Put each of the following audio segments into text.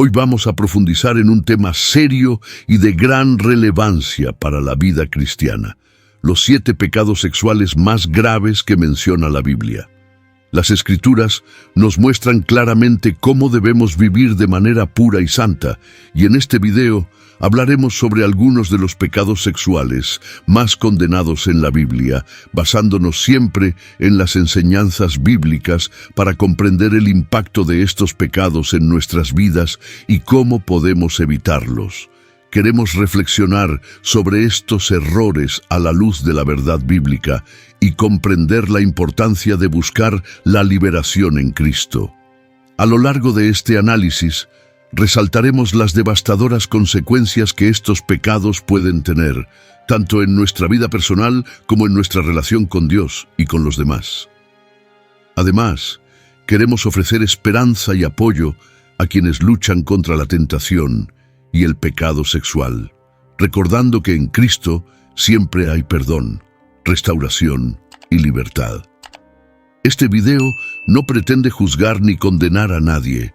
Hoy vamos a profundizar en un tema serio y de gran relevancia para la vida cristiana: los 7 pecados sexuales más graves que menciona la Biblia. Las Escrituras nos muestran claramente cómo debemos vivir de manera pura y santa, y en este video hablaremos sobre algunos de los pecados sexuales más condenados en la Biblia, basándonos siempre en las enseñanzas bíblicas para comprender el impacto de estos pecados en nuestras vidas y cómo podemos evitarlos. Queremos reflexionar sobre estos errores a la luz de la verdad bíblica y comprender la importancia de buscar la liberación en Cristo. A lo largo de este análisis, resaltaremos las devastadoras consecuencias que estos pecados pueden tener, tanto en nuestra vida personal como en nuestra relación con Dios y con los demás. Además, queremos ofrecer esperanza y apoyo a quienes luchan contra la tentación y el pecado sexual, recordando que en Cristo siempre hay perdón, restauración y libertad. Este video no pretende juzgar ni condenar a nadie,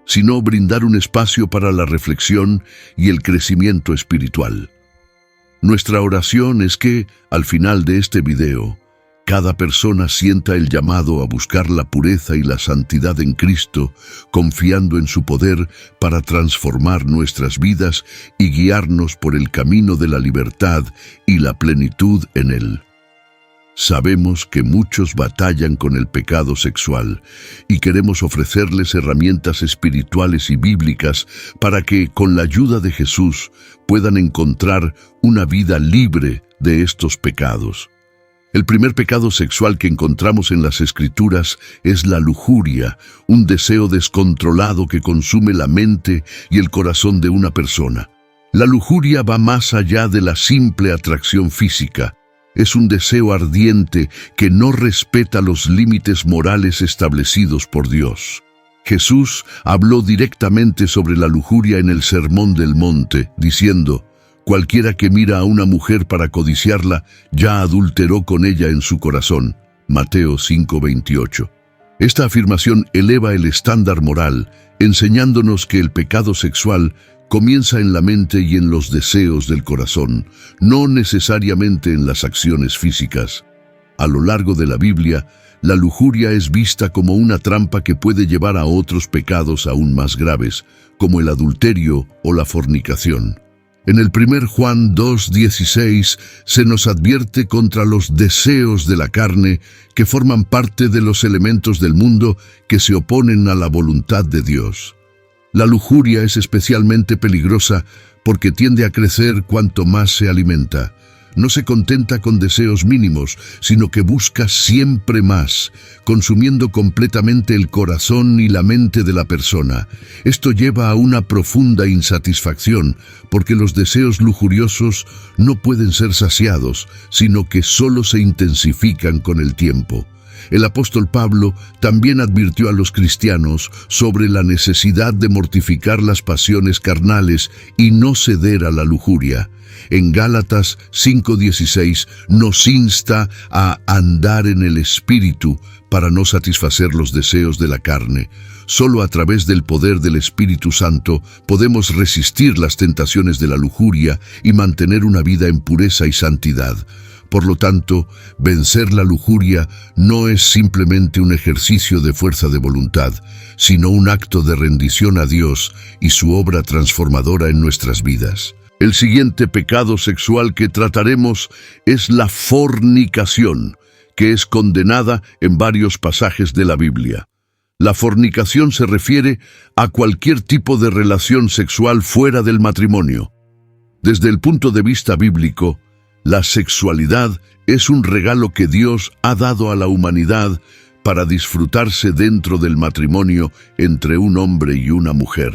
sino brindar un espacio para la reflexión y el crecimiento espiritual. Nuestra oración es que, al final de este video, cada persona sienta el llamado a buscar la pureza y la santidad en Cristo, confiando en su poder para transformar nuestras vidas y guiarnos por el camino de la libertad y la plenitud en Él. Sabemos que muchos batallan con el pecado sexual y queremos ofrecerles herramientas espirituales y bíblicas para que, con la ayuda de Jesús, puedan encontrar una vida libre de estos pecados. El primer pecado sexual que encontramos en las Escrituras es la lujuria, un deseo descontrolado que consume la mente y el corazón de una persona. La lujuria va más allá de la simple atracción física. Es un deseo ardiente que no respeta los límites morales establecidos por Dios. Jesús habló directamente sobre la lujuria en el Sermón del Monte, diciendo: «Cualquiera que mira a una mujer para codiciarla, ya adulteró con ella en su corazón». Mateo 5:28. Esta afirmación eleva el estándar moral, enseñándonos que el pecado sexual comienza en la mente y en los deseos del corazón, no necesariamente en las acciones físicas. A lo largo de la Biblia, la lujuria es vista como una trampa que puede llevar a otros pecados aún más graves, como el adulterio o la fornicación. En el 1 Juan 2:16 se nos advierte contra los deseos de la carne que forman parte de los elementos del mundo que se oponen a la voluntad de Dios. La lujuria es especialmente peligrosa porque tiende a crecer cuanto más se alimenta. No se contenta con deseos mínimos, sino que busca siempre más, consumiendo completamente el corazón y la mente de la persona. Esto lleva a una profunda insatisfacción, porque los deseos lujuriosos no pueden ser saciados, sino que solo se intensifican con el tiempo. El apóstol Pablo también advirtió a los cristianos sobre la necesidad de mortificar las pasiones carnales y no ceder a la lujuria. En Gálatas 5:16 nos insta a andar en el Espíritu para no satisfacer los deseos de la carne. Solo a través del poder del Espíritu Santo podemos resistir las tentaciones de la lujuria y mantener una vida en pureza y santidad. Por lo tanto, vencer la lujuria no es simplemente un ejercicio de fuerza de voluntad, sino un acto de rendición a Dios y su obra transformadora en nuestras vidas. El siguiente pecado sexual que trataremos es la fornicación, que es condenada en varios pasajes de la Biblia. La fornicación se refiere a cualquier tipo de relación sexual fuera del matrimonio. Desde el punto de vista bíblico, la sexualidad es un regalo que Dios ha dado a la humanidad para disfrutarse dentro del matrimonio entre un hombre y una mujer.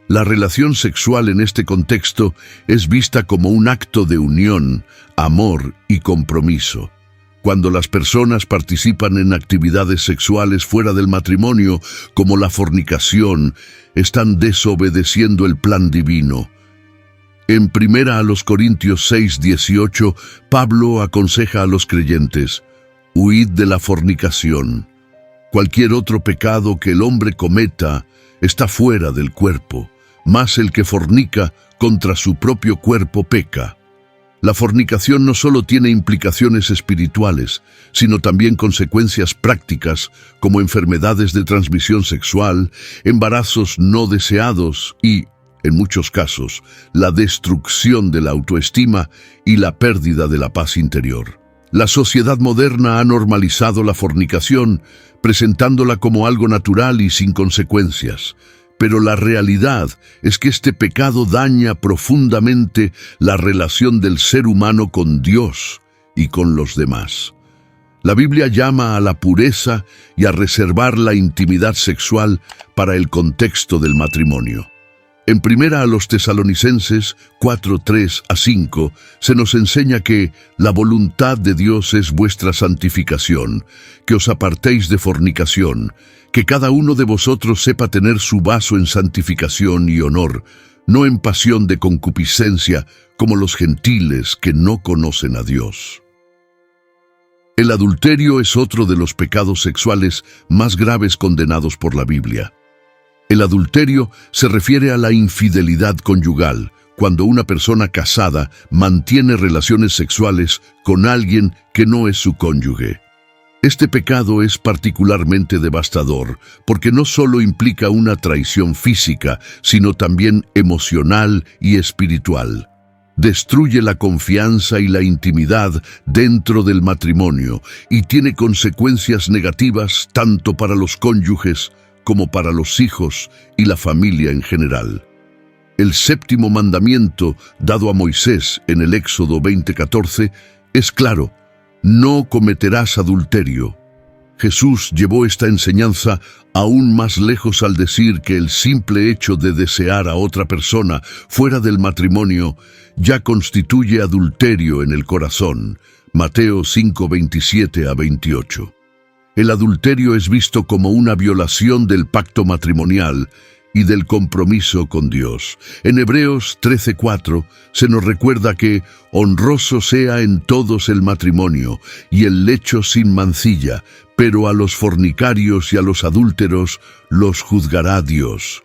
La relación sexual en este contexto es vista como un acto de unión, amor y compromiso. Cuando las personas participan en actividades sexuales fuera del matrimonio, como la fornicación, están desobedeciendo el plan divino. En 1 Corintios 6:18, Pablo aconseja a los creyentes: «Huid de la fornicación». Cualquier otro pecado que el hombre cometa está fuera del cuerpo, mas el que fornica contra su propio cuerpo peca. La fornicación no solo tiene implicaciones espirituales, sino también consecuencias prácticas como enfermedades de transmisión sexual, embarazos no deseados y, en muchos casos, la destrucción de la autoestima y la pérdida de la paz interior. La sociedad moderna ha normalizado la fornicación, presentándola como algo natural y sin consecuencias. Pero la realidad es que este pecado daña profundamente la relación del ser humano con Dios y con los demás. La Biblia llama a la pureza y a reservar la intimidad sexual para el contexto del matrimonio. En Primera a los Tesalonicenses 4:3-5 se nos enseña que la voluntad de Dios es vuestra santificación, que os apartéis de fornicación, que cada uno de vosotros sepa tener su vaso en santificación y honor, no en pasión de concupiscencia, como los gentiles que no conocen a Dios. El adulterio es otro de los pecados sexuales más graves condenados por la Biblia. El adulterio se refiere a la infidelidad conyugal, cuando una persona casada mantiene relaciones sexuales con alguien que no es su cónyuge. Este pecado es particularmente devastador, porque no solo implica una traición física, sino también emocional y espiritual. Destruye la confianza y la intimidad dentro del matrimonio y tiene consecuencias negativas tanto para los cónyuges como para los hijos y la familia en general. El séptimo mandamiento dado a Moisés en el Éxodo 20:14 es claro: no cometerás adulterio. Jesús llevó esta enseñanza aún más lejos al decir que el simple hecho de desear a otra persona fuera del matrimonio ya constituye adulterio en el corazón. Mateo 5:27-28. El adulterio es visto como una violación del pacto matrimonial y del compromiso con Dios. En Hebreos 13:4 se nos recuerda que honroso sea en todos el matrimonio y el lecho sin mancilla, pero a los fornicarios y a los adúlteros los juzgará Dios.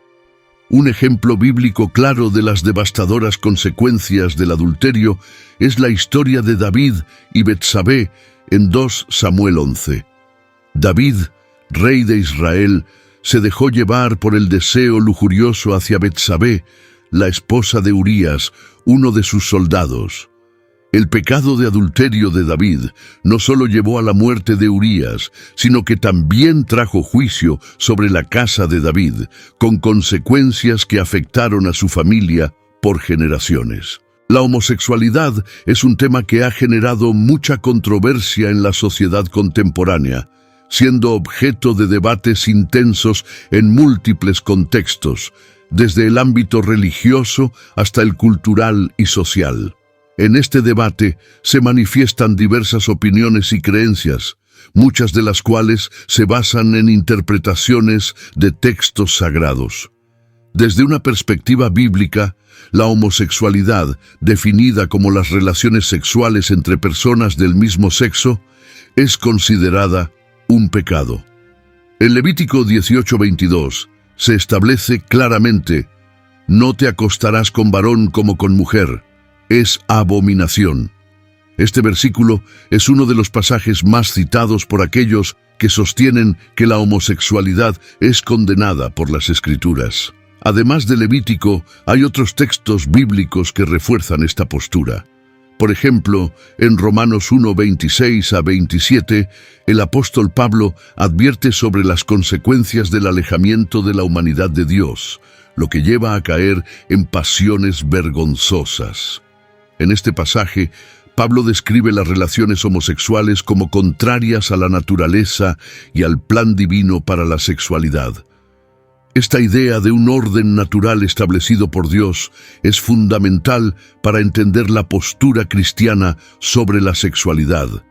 Un ejemplo bíblico claro de las devastadoras consecuencias del adulterio es la historia de David y Betsabé en 2 Samuel 11. David, rey de Israel, se dejó llevar por el deseo lujurioso hacia Betsabé, la esposa de Urías, uno de sus soldados. El pecado de adulterio de David no solo llevó a la muerte de Urías, sino que también trajo juicio sobre la casa de David, con consecuencias que afectaron a su familia por generaciones. La homosexualidad es un tema que ha generado mucha controversia en la sociedad contemporánea, siendo objeto de debates intensos en múltiples contextos, desde el ámbito religioso hasta el cultural y social. En este debate se manifiestan diversas opiniones y creencias, muchas de las cuales se basan en interpretaciones de textos sagrados. Desde una perspectiva bíblica, la homosexualidad, definida como las relaciones sexuales entre personas del mismo sexo, es considerada un pecado. En Levítico 18:22 se establece claramente: no te acostarás con varón como con mujer, es abominación. Este versículo es uno de los pasajes más citados por aquellos que sostienen que la homosexualidad es condenada por las Escrituras. Además de Levítico, hay otros textos bíblicos que refuerzan esta postura. Por ejemplo, en Romanos 1:26-27, el apóstol Pablo advierte sobre las consecuencias del alejamiento de la humanidad de Dios, lo que lleva a caer en pasiones vergonzosas. En este pasaje, Pablo describe las relaciones homosexuales como contrarias a la naturaleza y al plan divino para la sexualidad. Esta idea de un orden natural establecido por Dios es fundamental para entender la postura cristiana sobre la sexualidad.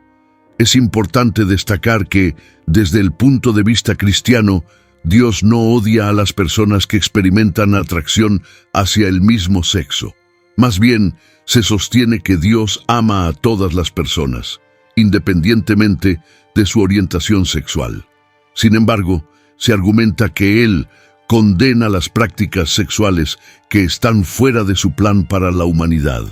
Es importante destacar que, desde el punto de vista cristiano, Dios no odia a las personas que experimentan atracción hacia el mismo sexo. Más bien, se sostiene que Dios ama a todas las personas, independientemente de su orientación sexual. Sin embargo, se argumenta que Él, condena las prácticas sexuales que están fuera de su plan para la humanidad.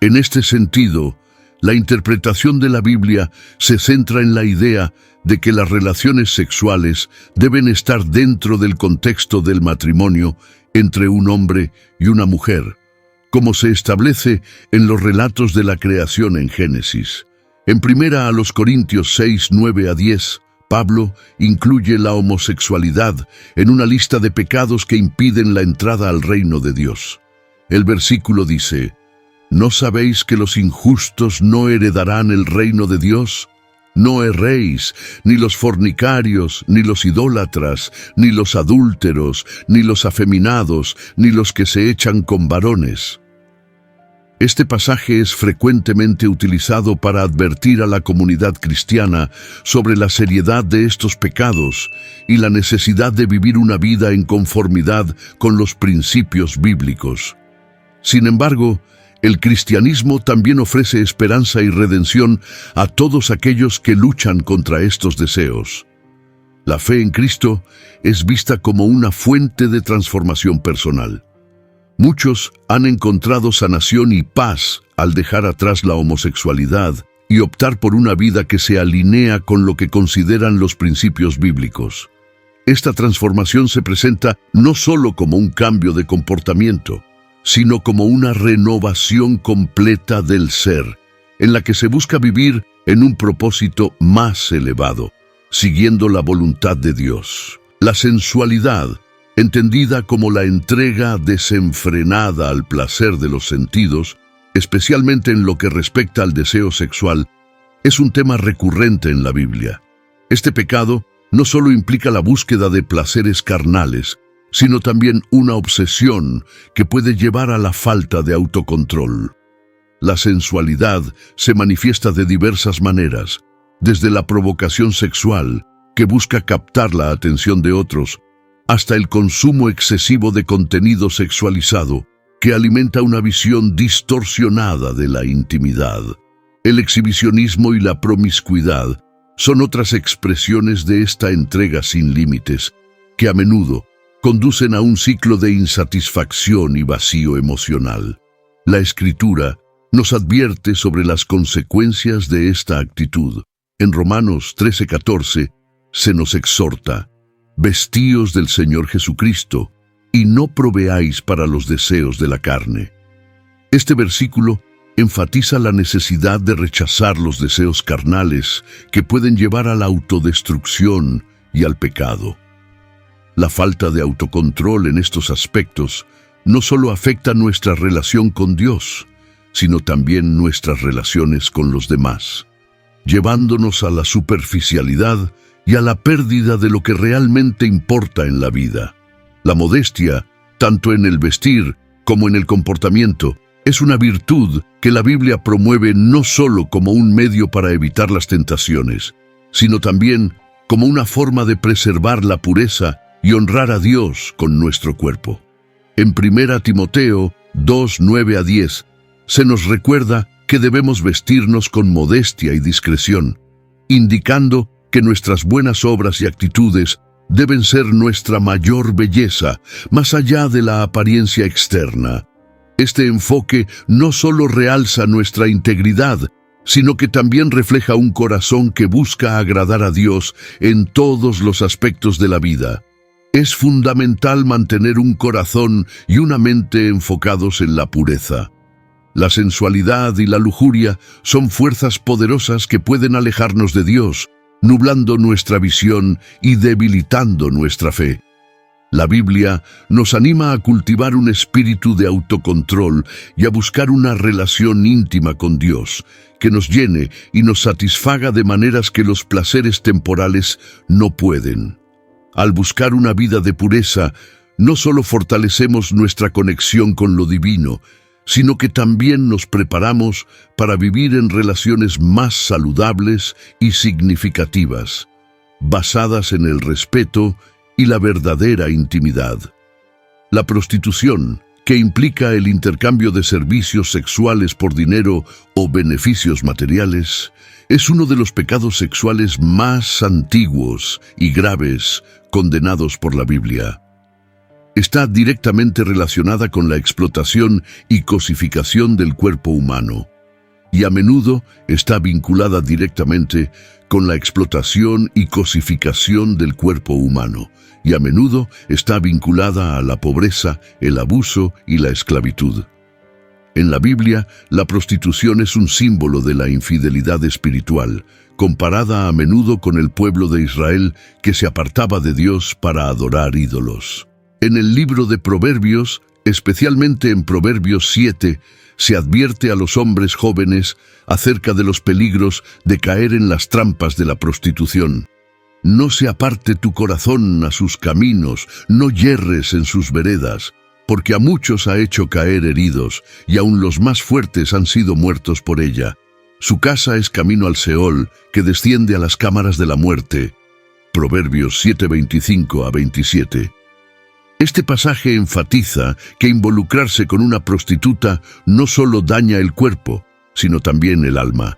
En este sentido, la interpretación de la Biblia se centra en la idea de que las relaciones sexuales deben estar dentro del contexto del matrimonio entre un hombre y una mujer, como se establece en los relatos de la creación en Génesis. En 1 Corintios 6, 9 a 10, Pablo incluye la homosexualidad en una lista de pecados que impiden la entrada al reino de Dios. El versículo dice: ¿No sabéis que los injustos no heredarán el reino de Dios? No erréis, ni los fornicarios, ni los idólatras, ni los adúlteros, ni los afeminados, ni los que se echan con varones. Este pasaje es frecuentemente utilizado para advertir a la comunidad cristiana sobre la seriedad de estos pecados y la necesidad de vivir una vida en conformidad con los principios bíblicos. Sin embargo, el cristianismo también ofrece esperanza y redención a todos aquellos que luchan contra estos deseos. La fe en Cristo es vista como una fuente de transformación personal. Muchos han encontrado sanación y paz al dejar atrás la homosexualidad y optar por una vida que se alinea con lo que consideran los principios bíblicos. Esta transformación se presenta no solo como un cambio de comportamiento, sino como una renovación completa del ser, en la que se busca vivir en un propósito más elevado, siguiendo la voluntad de Dios. La sensualidad, entendida como la entrega desenfrenada al placer de los sentidos, especialmente en lo que respecta al deseo sexual, es un tema recurrente en la Biblia. Este pecado no solo implica la búsqueda de placeres carnales, sino también una obsesión que puede llevar a la falta de autocontrol. La sensualidad se manifiesta de diversas maneras, desde la provocación sexual, que busca captar la atención de otros, hasta el consumo excesivo de contenido sexualizado, que alimenta una visión distorsionada de la intimidad. El exhibicionismo y la promiscuidad son otras expresiones de esta entrega sin límites, que a menudo conducen a un ciclo de insatisfacción y vacío emocional. La Escritura nos advierte sobre las consecuencias de esta actitud. En Romanos 13:14 se nos exhorta: vestíos del Señor Jesucristo, y no proveáis para los deseos de la carne. Este versículo enfatiza la necesidad de rechazar los deseos carnales que pueden llevar a la autodestrucción y al pecado. La falta de autocontrol en estos aspectos no solo afecta nuestra relación con Dios, sino también nuestras relaciones con los demás, llevándonos a la superficialidad y a la pérdida de lo que realmente importa en la vida. La modestia, tanto en el vestir como en el comportamiento, es una virtud que la Biblia promueve no solo como un medio para evitar las tentaciones, sino también como una forma de preservar la pureza y honrar a Dios con nuestro cuerpo. En 1 Timoteo 2, 9 a 10, se nos recuerda que debemos vestirnos con modestia y discreción, indicando que nuestras buenas obras y actitudes deben ser nuestra mayor belleza, más allá de la apariencia externa. Este enfoque no solo realza nuestra integridad, sino que también refleja un corazón que busca agradar a Dios en todos los aspectos de la vida. Es fundamental mantener un corazón y una mente enfocados en la pureza. La sensualidad y la lujuria son fuerzas poderosas que pueden alejarnos de Dios, nublando nuestra visión y debilitando nuestra fe. La Biblia nos anima a cultivar un espíritu de autocontrol y a buscar una relación íntima con Dios, que nos llene y nos satisfaga de maneras que los placeres temporales no pueden. Al buscar una vida de pureza, no solo fortalecemos nuestra conexión con lo divino, sino que también nos preparamos para vivir en relaciones más saludables y significativas, basadas en el respeto y la verdadera intimidad. La prostitución, que implica el intercambio de servicios sexuales por dinero o beneficios materiales, es uno de los pecados sexuales más antiguos y graves condenados por la Biblia. está directamente relacionada con la explotación y cosificación del cuerpo humano, y a menudo está vinculada directamente con la explotación y cosificación del cuerpo humano, y a menudo está vinculada a la pobreza, el abuso y la esclavitud. En la Biblia, la prostitución es un símbolo de la infidelidad espiritual, comparada a menudo con el pueblo de Israel que se apartaba de Dios para adorar ídolos. En el libro de Proverbios, especialmente en Proverbios 7, se advierte a los hombres jóvenes acerca de los peligros de caer en las trampas de la prostitución. No se aparte tu corazón a sus caminos, no yerres en sus veredas, porque a muchos ha hecho caer heridos, y aun los más fuertes han sido muertos por ella. Su casa es camino al Seol, que desciende a las cámaras de la muerte. Proverbios 7:25-27. Este pasaje enfatiza que involucrarse con una prostituta no solo daña el cuerpo, sino también el alma.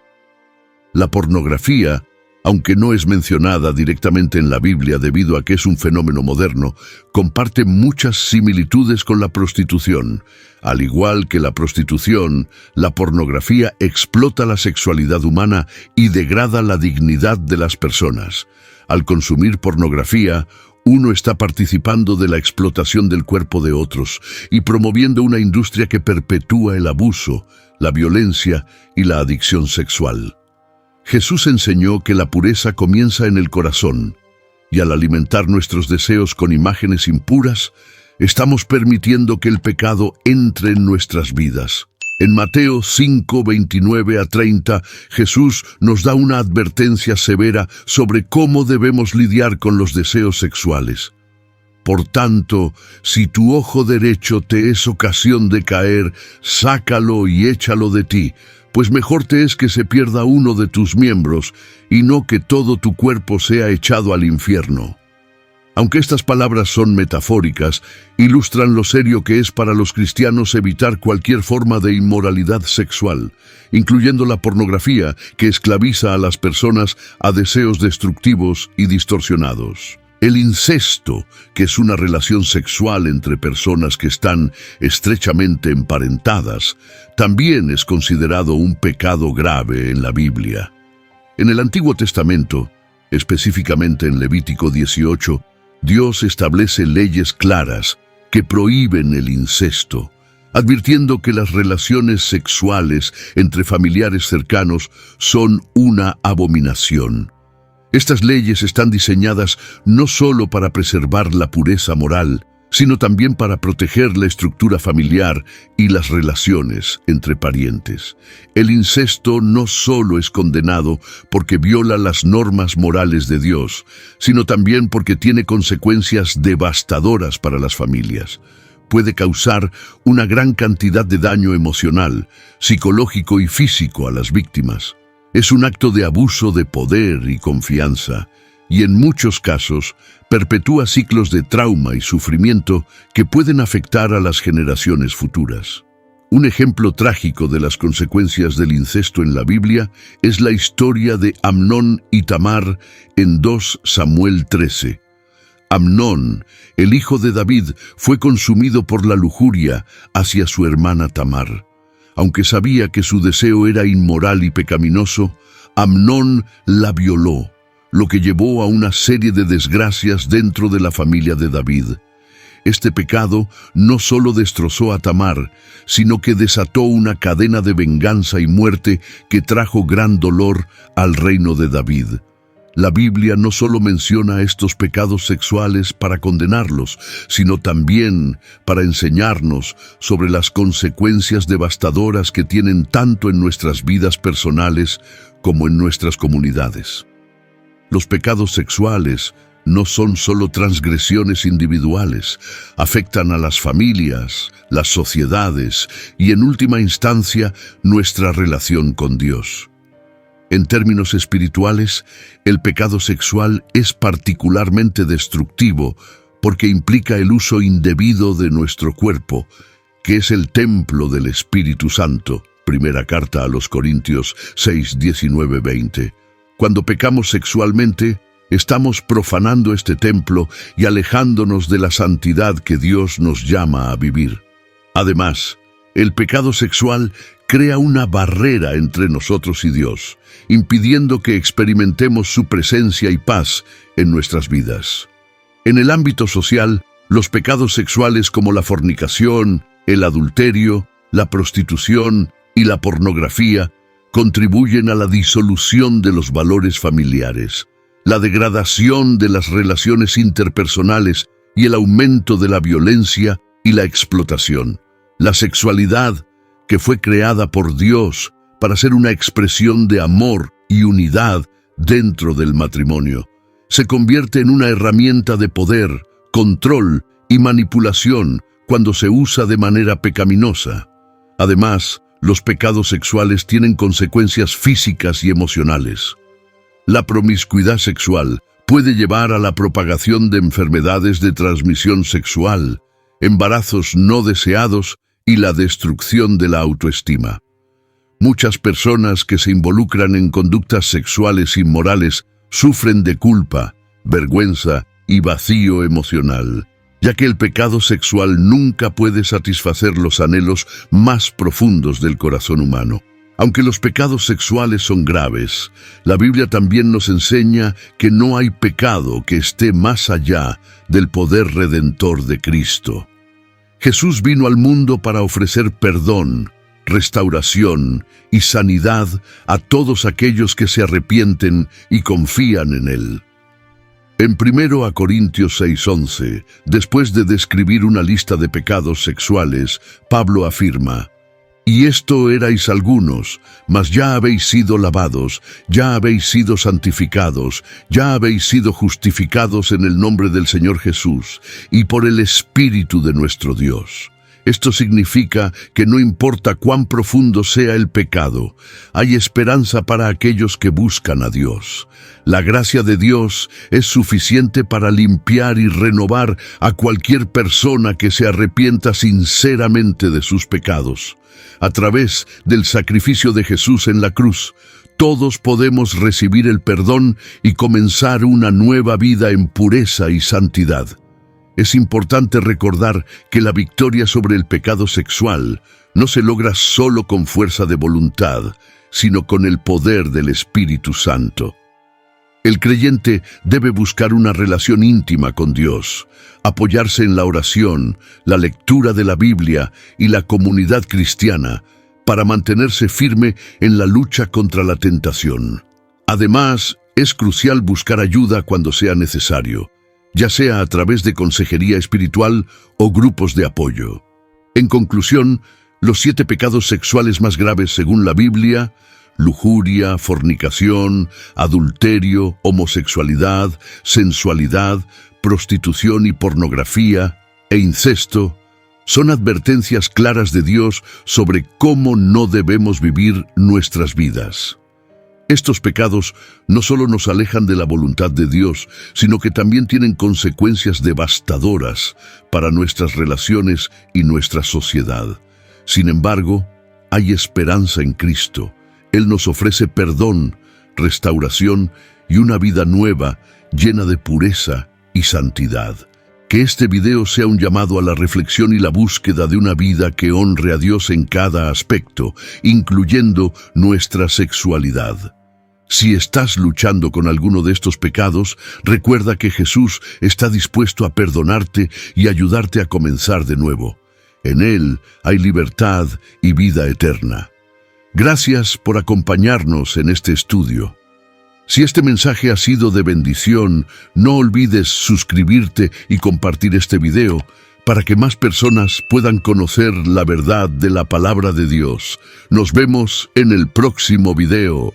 La pornografía, aunque no es mencionada directamente en la Biblia debido a que es un fenómeno moderno, comparte muchas similitudes con la prostitución. Al igual que la prostitución, la pornografía explota la sexualidad humana y degrada la dignidad de las personas. Al consumir pornografía, uno está participando de la explotación del cuerpo de otros y promoviendo una industria que perpetúa el abuso, la violencia y la adicción sexual. Jesús enseñó que la pureza comienza en el corazón, y al alimentar nuestros deseos con imágenes impuras, estamos permitiendo que el pecado entre en nuestras vidas. En Mateo 5:29-30, Jesús nos da una advertencia severa sobre cómo debemos lidiar con los deseos sexuales. Por tanto, si tu ojo derecho te es ocasión de caer, sácalo y échalo de ti, pues mejor te es que se pierda uno de tus miembros, y no que todo tu cuerpo sea echado al infierno. Aunque estas palabras son metafóricas, ilustran lo serio que es para los cristianos evitar cualquier forma de inmoralidad sexual, incluyendo la pornografía que esclaviza a las personas a deseos destructivos y distorsionados. El incesto, que es una relación sexual entre personas que están estrechamente emparentadas, también es considerado un pecado grave en la Biblia. En el Antiguo Testamento, específicamente en Levítico 18, Dios establece leyes claras que prohíben el incesto, advirtiendo que las relaciones sexuales entre familiares cercanos son una abominación. Estas leyes están diseñadas no solo para preservar la pureza moral, sino también para proteger la estructura familiar y las relaciones entre parientes. El incesto no solo es condenado porque viola las normas morales de Dios, sino también porque tiene consecuencias devastadoras para las familias. Puede causar una gran cantidad de daño emocional, psicológico y físico a las víctimas. Es un acto de abuso de poder y confianza, y en muchos casos perpetúa ciclos de trauma y sufrimiento que pueden afectar a las generaciones futuras. Un ejemplo trágico de las consecuencias del incesto en la Biblia es la historia de Amnón y Tamar en 2 Samuel 13. Amnón, el hijo de David, fue consumido por la lujuria hacia su hermana Tamar. Aunque sabía que su deseo era inmoral y pecaminoso, Amnón la violó, lo que llevó a una serie de desgracias dentro de la familia de David. Este pecado no solo destrozó a Tamar, sino que desató una cadena de venganza y muerte que trajo gran dolor al reino de David. La Biblia no solo menciona estos pecados sexuales para condenarlos, sino también para enseñarnos sobre las consecuencias devastadoras que tienen tanto en nuestras vidas personales como en nuestras comunidades. Los pecados sexuales no son solo transgresiones individuales, afectan a las familias, las sociedades y, en última instancia, nuestra relación con Dios. En términos espirituales, el pecado sexual es particularmente destructivo porque implica el uso indebido de nuestro cuerpo, que es el templo del Espíritu Santo. Primera carta a los Corintios 6:19-20. Cuando pecamos sexualmente, estamos profanando este templo y alejándonos de la santidad que Dios nos llama a vivir. Además, el pecado sexual crea una barrera entre nosotros y Dios, impidiendo que experimentemos su presencia y paz en nuestras vidas. En el ámbito social, los pecados sexuales como la fornicación, el adulterio, la prostitución y la pornografía contribuyen a la disolución de los valores familiares, la degradación de las relaciones interpersonales y el aumento de la violencia y la explotación. La sexualidad, que fue creada por Dios para ser una expresión de amor y unidad dentro del matrimonio, se convierte en una herramienta de poder, control y manipulación cuando se usa de manera pecaminosa. Además, los pecados sexuales tienen consecuencias físicas y emocionales. La promiscuidad sexual puede llevar a la propagación de enfermedades de transmisión sexual, embarazos no deseados y la destrucción de la autoestima. Muchas personas que se involucran en conductas sexuales inmorales sufren de culpa, vergüenza y vacío emocional, ya que el pecado sexual nunca puede satisfacer los anhelos más profundos del corazón humano. Aunque los pecados sexuales son graves, la Biblia también nos enseña que no hay pecado que esté más allá del poder redentor de Cristo. Jesús vino al mundo para ofrecer perdón, restauración y sanidad a todos aquellos que se arrepienten y confían en Él. En 1 Corintios 6:11, después de describir una lista de pecados sexuales, Pablo afirma: «Y esto erais algunos, mas ya habéis sido lavados, ya habéis sido santificados, ya habéis sido justificados en el nombre del Señor Jesús y por el Espíritu de nuestro Dios». Esto significa que no importa cuán profundo sea el pecado, hay esperanza para aquellos que buscan a Dios. La gracia de Dios es suficiente para limpiar y renovar a cualquier persona que se arrepienta sinceramente de sus pecados. A través del sacrificio de Jesús en la cruz, todos podemos recibir el perdón y comenzar una nueva vida en pureza y santidad. Es importante recordar que la victoria sobre el pecado sexual no se logra solo con fuerza de voluntad, sino con el poder del Espíritu Santo. El creyente debe buscar una relación íntima con Dios, apoyarse en la oración, la lectura de la Biblia y la comunidad cristiana para mantenerse firme en la lucha contra la tentación. Además, es crucial buscar ayuda cuando sea necesario, ya sea a través de consejería espiritual o grupos de apoyo. En conclusión, los 7 pecados sexuales más graves según la Biblia: lujuria, fornicación, adulterio, homosexualidad, sensualidad, prostitución y pornografía, e incesto, son advertencias claras de Dios sobre cómo no debemos vivir nuestras vidas. Estos pecados no solo nos alejan de la voluntad de Dios, sino que también tienen consecuencias devastadoras para nuestras relaciones y nuestra sociedad. Sin embargo, hay esperanza en Cristo. Él nos ofrece perdón, restauración y una vida nueva, llena de pureza y santidad. Que este video sea un llamado a la reflexión y la búsqueda de una vida que honre a Dios en cada aspecto, incluyendo nuestra sexualidad. Si estás luchando con alguno de estos pecados, recuerda que Jesús está dispuesto a perdonarte y ayudarte a comenzar de nuevo. En Él hay libertad y vida eterna. Gracias por acompañarnos en este estudio. Si este mensaje ha sido de bendición, no olvides suscribirte y compartir este video para que más personas puedan conocer la verdad de la palabra de Dios. Nos vemos en el próximo video.